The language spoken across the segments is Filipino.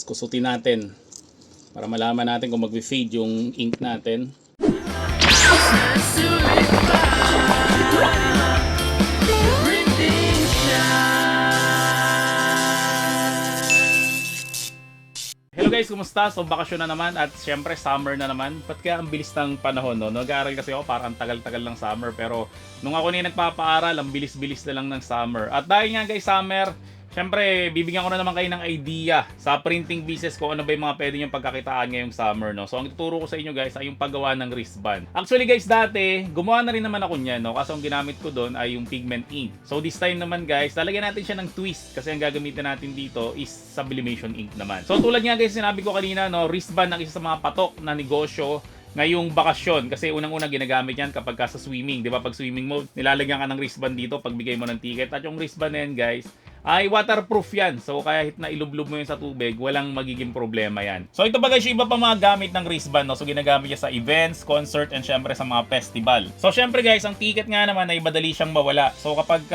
kusutin natin para malaman natin kung mag-fade yung ink natin. Hello guys, kumusta? So bakasyon na naman at syempre summer na naman. Ba't kaya ang bilis ng panahon, no? Nag-aaral kasi ako, parang tagal-tagal ng summer. Pero nung ako na nagpapaaral, ang bilis-bilis na lang ng summer. At dahil nga guys, summer, syempre bibigyan ko na naman kayo ng idea sa printing business ko ano ba yung mga pwede niyong pagkakitaan ngayong summer, no? So ang ituturo ko sa inyo guys ay yung paggawa ng wristband. Actually guys, dati gumawa na rin naman ako niyan, no? Kasi ang ginamit ko doon ay yung pigment ink. So this time naman guys, lalagyan natin siya ng twist kasi ang gagamitin natin dito is sublimation ink naman. So tulad nga guys, sinabi ko kanina, no, wristband ang isa sa mga patok na negosyo ngayong bakasyon kasi unang-una ginagamit yan kapag ka sa swimming, di ba? Pag swimming mode, nilalagyan ka ng wristband dito pag bigay mo ng ticket. At yung wristband na yan guys ay waterproof yan. So kahit na ilublob mo yun sa tubig, walang magiging problema yan. So ito ba guys yung iba pa mga gamit ng wristband, no? So ginagamit niya sa events, concert, and syempre sa mga festival. So syempre guys, ang ticket nga naman ay madali siyang mawala. So kapag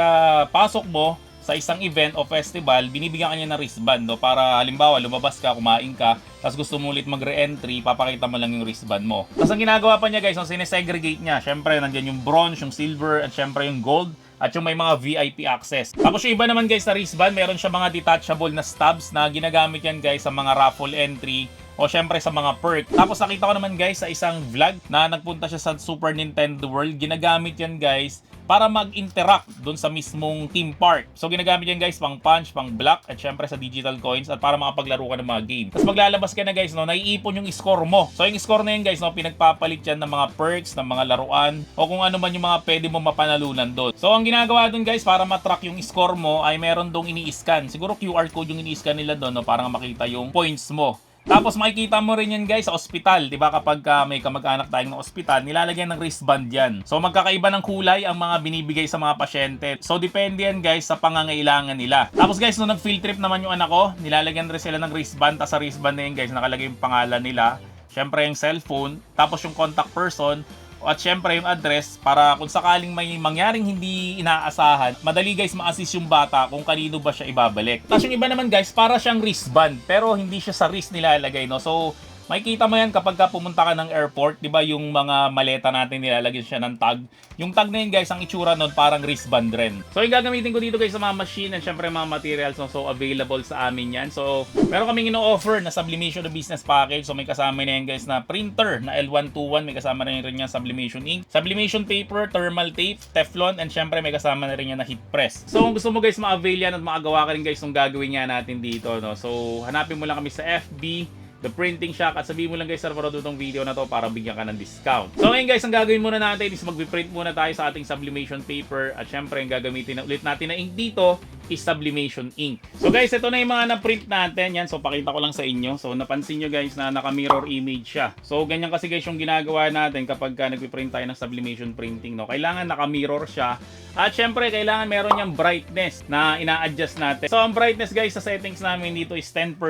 pasok mo sa isang event o festival, binibigyan ka niya ng wristband, no? Para halimbawa lumabas ka, kumain ka, tapos gusto mo ulit mag-re-entry, papakita mo lang yung wristband mo. Tapos ang ginagawa pa niya guys, no, sinesegregate niya. Syempre nandiyan yung bronze, yung silver, at syempre yung gold, at yung may mga VIP access. Tapos yung iba naman guys sa wristband, meron siya mga detachable na stubs na ginagamit yan guys sa mga raffle entry o syempre sa mga perk. Tapos nakita ko naman guys sa isang vlog na nagpunta siya sa Super Nintendo World, ginagamit yan guys para mag-interact dun sa mismong theme park. So ginagamit yan guys pang punch, pang block, at syempre sa digital coins at para makapaglaro ka ng mga game. Tapos maglalabas ka na guys, no, naiipon yung score mo. So yung score na yan guys, no, pinagpapalit yan ng mga perks, ng mga laruan, o kung ano man yung mga pwede mo mapanalunan doon. So ang ginagawa dun guys, para matrack yung score mo, ay meron dong ini-scan. Siguro QR code yung ini-scan nila doon, no, para makita yung points mo. Tapos makikita mo rin yan guys sa ospital, 'di ba? Kapag may kamag-anak tayong ng ospital, nilalagyan ng wristband yan. So magkakaiba ng kulay ang mga binibigay sa mga pasyente. So depende yan guys sa pangangailangan nila. Tapos guys, nung nag-field trip naman yung anak ko, nilalagyan rin sila ng wristband. Tapos sa wristband na yan guys, nakalagay yung pangalan nila, syempre yung cellphone, tapos yung contact person, at syempre yung address para kung sakaling may mangyaring hindi inaasahan, madali guys ma-assist yung bata kung kanino ba siya ibabalik. Tapos yung iba naman guys, para siyang wristband pero hindi siya sa wrist nilalagay, no? So makikita mo yan kapag ka pumunta ka ng airport, di ba yung mga maleta natin nilalagyan siya ng tag. Yung tag na yun guys, ang itsura nun parang wristband rin. So yung gagamitin ko dito guys sa mga machine and syempre mga materials, no? So available sa amin yan. So meron kaming ino-offer na sublimation na business package. So may kasama na yan guys na printer na L121, may kasama na rin yan sublimation ink, sublimation paper, thermal tape, Teflon, and syempre may kasama na rin yan na heat press. So kung gusto mo guys ma-avail yan at makagawa ka rin guys yung gagawin nga natin dito, no? So hanapin mo lang kami sa FB The Printing Shack at sabihin mo lang guys sa napanood itong video na to para bigyan ka ng discount. So ngayon guys, ang gagawin muna natin is magpiprint muna tayo sa ating sublimation paper at syempre ang gagamitin na ulit natin na ink dito is sublimation ink. So guys, ito na yung mga na-print natin. Yan, so pakita ko lang sa inyo. So napansin nyo guys na naka-mirror image siya. So ganyan kasi guys yung ginagawa natin kapag nagpiprint tayo ng sublimation printing, no? Kailangan naka-mirror siya. At syempre kailangan meron niyang brightness na ina-adjust natin. So ang brightness guys sa settings namin dito is 10%.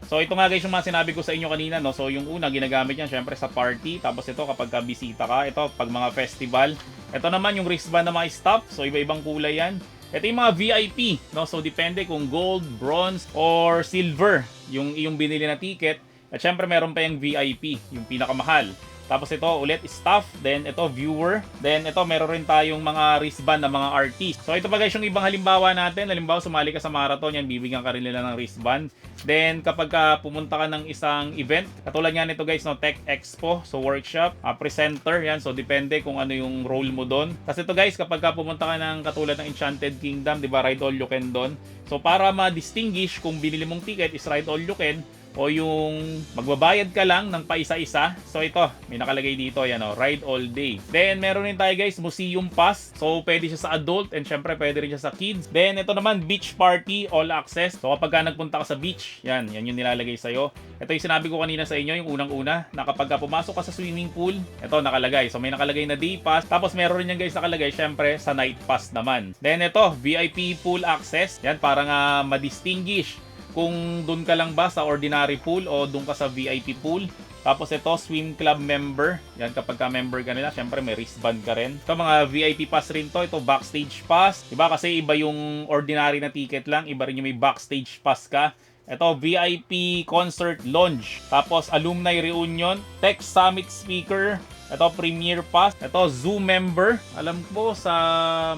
So ito nga guys yung mga sinabi ko sa inyo kanina, no? So yung una ginagamit yan syempre sa party. Tapos ito kapag bisita ka, ito pag mga festival. Ito naman yung wristband na mga stop. So iba-ibang kulay yan. Ito yung mga VIP, no? So depende kung gold, bronze, or silver yung iyong binili na ticket. At syempre meron pa yung VIP, yung pinakamahal. Tapos ito ulit staff, then ito viewer, then ito meron rin tayong mga wristband na mga artist. So ito pa guys yung ibang halimbawa natin. Halimbawa sumali ka sa marathon, yan bibigyan ka rin nila ng wristband. Then kapag pumunta ka ng isang event, katulad nga nito guys, no, Tech Expo, so workshop, presenter, yan, so depende kung ano yung role mo doon. Kasi ito guys, kapag pumunta ka ng katulad ng Enchanted Kingdom, di ba, ride all you can doon. So para ma-distinguish kung binili mong ticket is ride all you can o yung magbabayad ka lang ng paisa-isa. So ito, may nakalagay dito, yan o, ride all day. Then meron rin tayo guys, museum pass. So pwede siya sa adult and syempre pwede rin siya sa kids. Then ito naman, beach party, all access. So kapag nagpunta ka sa beach, yan yung nilalagay sa'yo. Ito yung sinabi ko kanina sa inyo, yung unang-una, na kapag pumasok ka sa swimming pool, ito nakalagay. So may nakalagay na day pass. Tapos meron rin yan guys nakalagay, syempre sa night pass naman. Then ito, VIP pool access. Yan, para nga ma-distinguish kung doon ka lang ba sa ordinary pool o doon ka sa VIP pool. Tapos ito, swim club member. Yan, kapag ka-member ka nila, syempre may wristband ka rin. Ito, mga VIP pass rin to. Ito, backstage pass. Diba? Kasi iba yung ordinary na ticket lang. Iba rin yung may backstage pass ka. Ito, VIP Concert Lounge. Tapos, Alumni Reunion. Tech Summit Speaker. Ito, Premier Pass. Ito, Zoo Member. Alam ko sa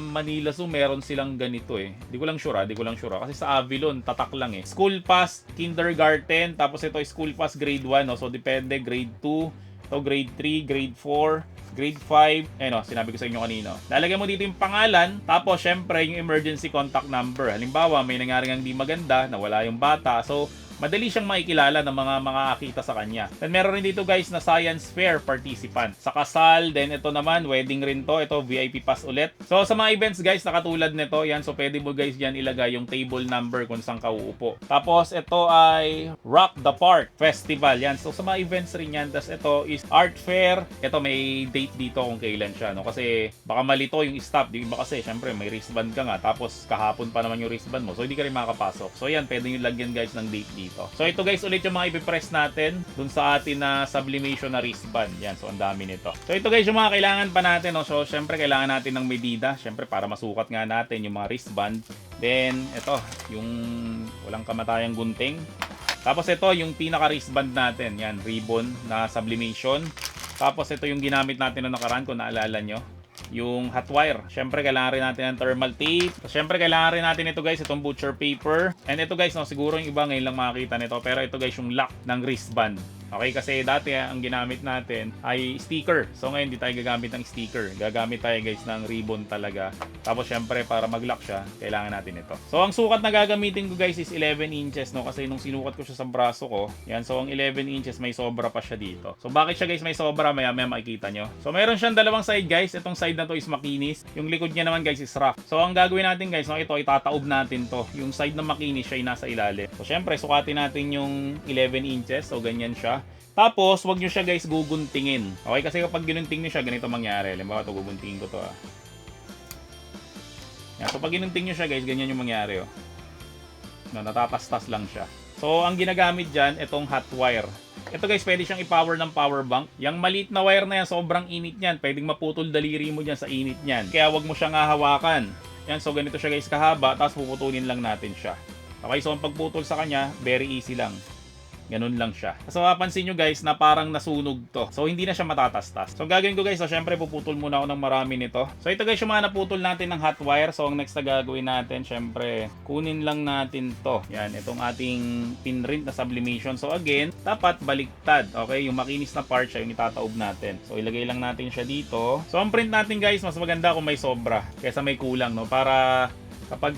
Manila Zoo, meron silang ganito eh. Di ko lang sure. Kasi sa Avilon, tatak lang eh. School Pass, Kindergarten. Tapos ito, School Pass Grade 1. No? So, depende. Grade 2. Ito, Grade 3, Grade 4. Grade 5, sinabi ko sa inyo kanino. Lalagyan mo dito yung pangalan, tapos syempre yung emergency contact number. Halimbawa, may nangyaring hindi maganda, nawala yung bata. So, madali siyang makikilala ng mga makakakita sa kanya. Then meron rin dito guys na science fair participant. Sa kasal, then ito naman, wedding rin to. Ito, VIP pass ulit. So sa mga events guys, nakatulad nito, yan. So pwede mo guys dyan ilagay yung table number kung saan ka uupo. Tapos ito ay Rock the Park Festival. Yan. So sa mga events rin yan. Tapos ito is art fair. Ito may date dito kung kailan siya. No? Kasi baka malito yung stop. Di ba kasi, syempre may wristband ka nga. Tapos kahapon pa naman yung wristband mo. So hindi ka rin makakapasok. So yan, pwede nyo lagyan guys ng date dito. So ito guys ulit yung mga ipipress natin dun sa atin na sublimation na wristband. Yan, so ang dami nito. So ito guys yung mga kailangan pa natin. No? So syempre kailangan natin ng medida. Syempre para masukat nga natin yung mga wristband. Then ito, yung walang kamatayang gunting. Tapos ito yung pinaka wristband natin. Yan, ribbon na sublimation. Tapos ito yung ginamit natin na nakaraan kung naalala nyo. Yung hot wire. Syempre, kailangan rin natin ng thermal tape. Syempre, kailangan rin natin ito guys, itong butcher paper. And ito guys, no, siguro yung iba ngayon lang makakita nito. Pero ito guys, yung lock ng wristband. Okay, kasi dati ang ginamit natin ay sticker. So ngayon, hindi tayo gagamit ng sticker. Gagamit tayo guys ng ribbon talaga. Tapos syempre, para mag-lock siya, kailangan natin ito. So ang sukat na gagamitin ko guys is 11 inches. No? Kasi nung sinukat ko siya sa braso ko, yan. So ang 11 inches, may sobra pa siya dito. So bakit siya guys may sobra? Maya-maya makikita nyo. So meron siyang dalawang side guys. Itong side na to is makinis. Yung likod niya naman guys is rough. So ang gagawin natin guys, no, ito itataob natin to. Yung side na makinis siya ay nasa ilalim. So syempre, sukatin natin yung 11 inches. So ganyan siya. Tapos, wag nyo siya guys guguntingin. Okay, kasi kapag ginunting nyo siya, ganito mangyari. Halimbawa, ito guguntingin ko to. Yan, so pag ginunting nyo siya guys, ganyan yung mangyari. Oh. No, natatastas lang siya. So, ang ginagamit dyan, itong hot wire. Ito guys, pwede siyang i-power ng power bank. Yung maliit na wire na yan, sobrang init niyan. Pwedeng maputol daliri mo dyan sa init niyan. Kaya wag mo siyang hahawakan. Yan, so ganito siya guys kahaba, tapos puputulin lang natin siya. Okay, so ang pagputol sa kanya, very easy lang. Ganun lang siya. So mapapansin nyo guys na parang nasunog to. So hindi na siya matatastas. So gagawin ko guys, so syempre puputol muna ako ng marami nito. So ito guys yung mga naputol natin ng hot wire. So ang next na gagawin natin, syempre kunin lang natin to. Yan, itong ating pinrint na sublimation. So again, dapat baliktad. Okay, yung makinis na part siya yung itataob natin. So ilagay lang natin siya dito. So ang print natin guys, mas maganda kung may sobra kaysa may kulang, no? Para kapag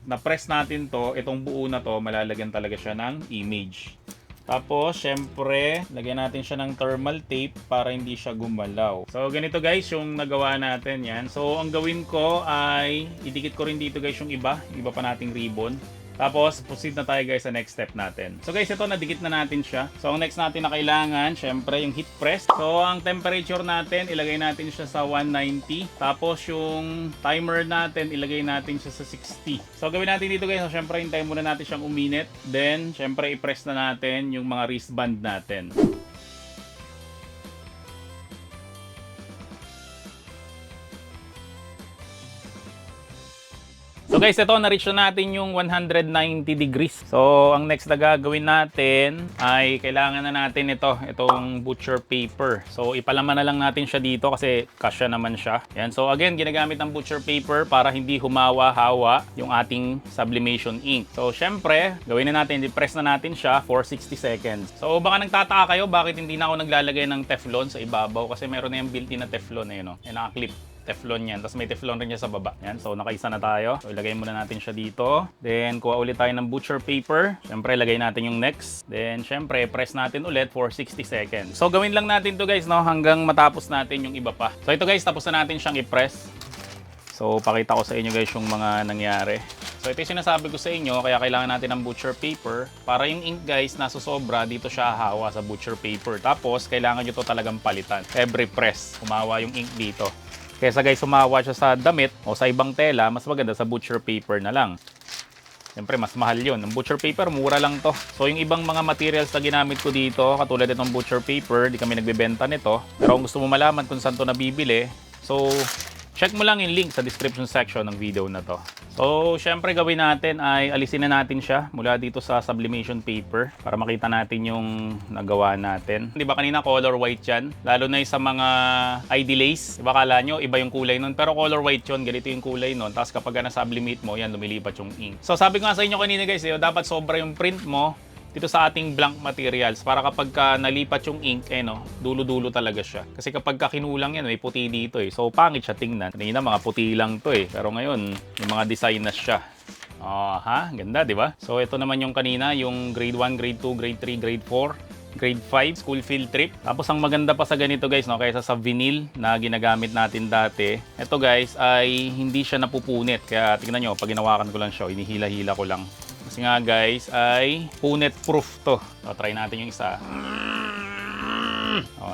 na-press natin to, itong buo na to, malalagyan talaga siya ng image. Tapos, syempre, lagyan natin siya ng thermal tape para hindi siya gumalaw. So, ganito guys yung nagawa natin yan. So, ang gawin ko ay idikit ko rin dito guys yung iba pa nating ribbon. Tapos, proceed na tayo guys sa next step natin. So guys, ito nadikit na natin siya. So, ang next natin na kailangan, syempre, yung heat press. So, ang temperature natin, ilagay natin siya sa 190. Tapos, yung timer natin, ilagay natin siya sa 60. So, gawin natin dito guys. So, syempre, hintayin muna natin siyang uminit. Then, syempre, i-press na natin yung mga wristband natin. So guys, ito na-reach na natin yung 190 degrees. So, ang next na gagawin natin ay kailangan na natin itong butcher paper. So, ipalaman na lang natin siya dito kasi kasya naman siya. Yan. So, again, ginagamit ang butcher paper para hindi humawa-hawa yung ating sublimation ink. So, syempre, gawin na natin, i-press na natin siya for 60 seconds. So, baka nagtataka kayo bakit hindi na ako naglalagay ng Teflon sa ibabaw kasi meron na yung built-in na Teflon na yun, no? Naka-clip. Teflon yan. Tapos may Teflon rin niya sa baba. Yan. So, nakaisa na tayo. So, ilagay muna natin siya dito. Then, kuha ulit tayo ng butcher paper. Siyempre, lagay natin yung next. Then, siyempre, press natin ulit for 60 seconds. So, gawin lang natin to guys, no? Hanggang matapos natin yung iba pa. So, ito guys, tapos na natin siyang i-press. So, pakita ko sa inyo guys yung mga nangyari. So, ito yung sinasabi ko sa inyo. Kaya kailangan natin ng butcher paper. Para yung ink guys, nasusobra, dito siya hahawa sa butcher paper. Tapos, kailangan nyo to talagang palitan. Every press, humawa yung ink dito. Kesa guys, sumawa siya sa damit o sa ibang tela, mas maganda sa butcher paper na lang. Siyempre, mas mahal yun. Ang butcher paper, mura lang to. So, yung ibang mga materials na ginamit ko dito, katulad itong butcher paper, di kami nagbebenta nito. Pero kung gusto mo malaman kung saan to nabibili, so, check mo lang yung link sa description section ng video na to. So, syempre gawin natin ay alisin na natin siya mula dito sa sublimation paper para makita natin yung nagawa natin. Di ba kanina color white yan? Lalo na yung sa mga ID lace. Di ba kala nyo iba yung kulay nun? Pero color white yun, ganito yung kulay nun. Tapos kapag na-sublimate mo, yan lumilipat yung ink. So, sabi ko nga sa inyo kanina guys, dapat sobra yung print mo dito sa ating blank materials para kapag nalipat yung ink, dulo-dulo talaga siya. Kasi kapag kinulang yan, may puti dito eh. So, pangit siya tingnan. Kanina mga puti lang to eh. Pero ngayon, may mga design na siya. Ganda, di ba? So, ito naman yung kanina, yung grade 1, grade 2, grade 3, grade 4, grade 5, school field trip. Tapos, ang maganda pa sa ganito guys, kaysa sa vinyl na ginagamit natin dati, ito guys ay hindi siya napupunit. Kaya tingnan nyo, pag ginawakan ko lang siya, inihila-hila ko lang. Kasi nga guys ay punit proof to. So, try natin yung isa.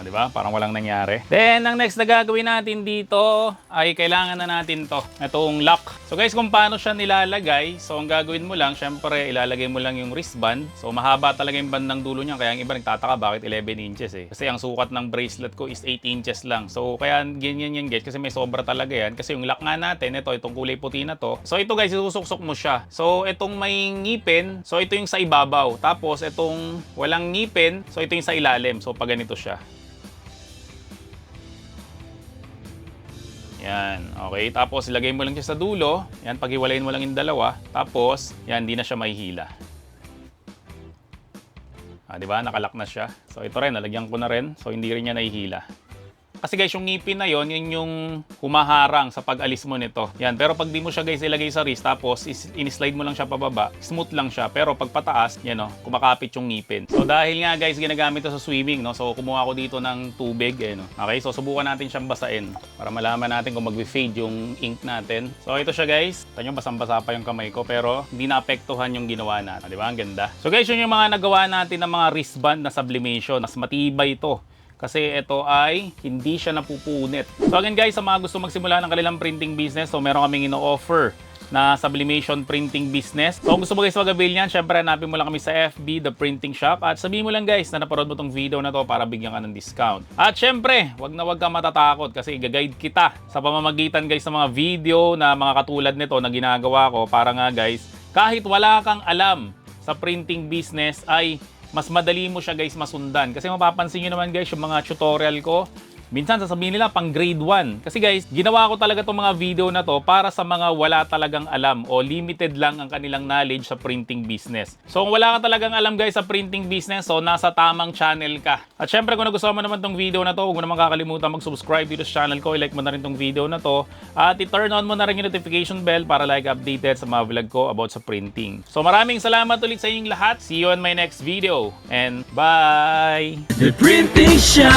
Di ba? Parang walang nangyari. Then, ang next na gagawin natin dito ay kailangan na natin to. Itong lock. So guys, kung paano siya nilalagay, so ang gagawin mo lang, syempre ilalagay mo lang yung wristband. So mahaba talaga yung bandang dulo niya, kaya ang iba nagtataka bakit 11 inches eh. Kasi ang sukat ng bracelet ko is 8 inches lang. So kaya ganyan yan guys, kasi may sobra talaga yan. Kasi yung lock nga natin, itong kulay puti na to. So ito guys, isusuksok mo siya. So itong may ngipin, so ito yung sa ibabaw. Tapos itong walang ngipin, so ito yung sa ilalim. So pag ganito siya. Yan, okay. Tapos ilagay mo lang siya sa dulo. Yan, paghiwalayin mo lang yung dalawa. Tapos, yan, hindi na siya mahihila. Di ba? Nakalock na siya. So ito rin, nalagyan ko na rin. So hindi rin niya nahihila. Kasi guys, yung ngipin na yon, yun yung humaharang sa pag-alis mo nito. Yan, pero pag di mo siya guys ilagay sa wrist, tapos in-slide mo lang siya pababa, smooth lang siya. Pero pag pataas, yan kumakapit yung ngipin. So dahil nga guys, ginagamit ito sa swimming, so kumuha ko dito ng tubig. Okay, so subukan natin siyang basain para malaman natin kung mag-fade yung ink natin. So ito siya guys. Tanyo, basang-basa pa yung kamay ko, pero hindi naapektuhan yung ginawa natin. Di ba? Ang ganda. So guys, yun yung mga nagawa natin ng mga wristband na sublimation. Mas matibay ito. Kasi ito ay hindi siya napupunit. So again guys, sa mga gusto magsimula ng kanilang printing business, so meron kaming ino-offer na sublimation printing business. So kung gusto mo guys mag-avail niyan, syempre hanapin mo lang kami sa FB, The Printing Shop. At sabihin mo lang guys na napanood mo tong video na to para bigyan ka ng discount. At syempre, wag ka matatakot kasi i-guide kita sa pamamagitan guys ng mga video na mga katulad nito na ginagawa ko para nga guys, kahit wala kang alam sa printing business ay mas madali mo siya guys masundan. Kasi mapapansin nyo naman guys yung mga tutorial ko, minsan sasabihin nila pang grade 1. Kasi guys, ginawa ko talaga itong mga video na to para sa mga wala talagang alam o limited lang ang kanilang knowledge sa printing business. So kung wala ka talagang alam guys sa printing business, so nasa tamang channel ka. At syempre kung nagustuhan mo naman itong video na to, huwag mo naman kakalimutan mag-subscribe dito sa channel ko, i-like mo na rin itong video na to, at i-turn on mo na rin yung notification bell para like updated sa mga vlog ko about sa printing. So maraming salamat ulit sa inyong lahat. See you on my next video and bye! The Printing Shop.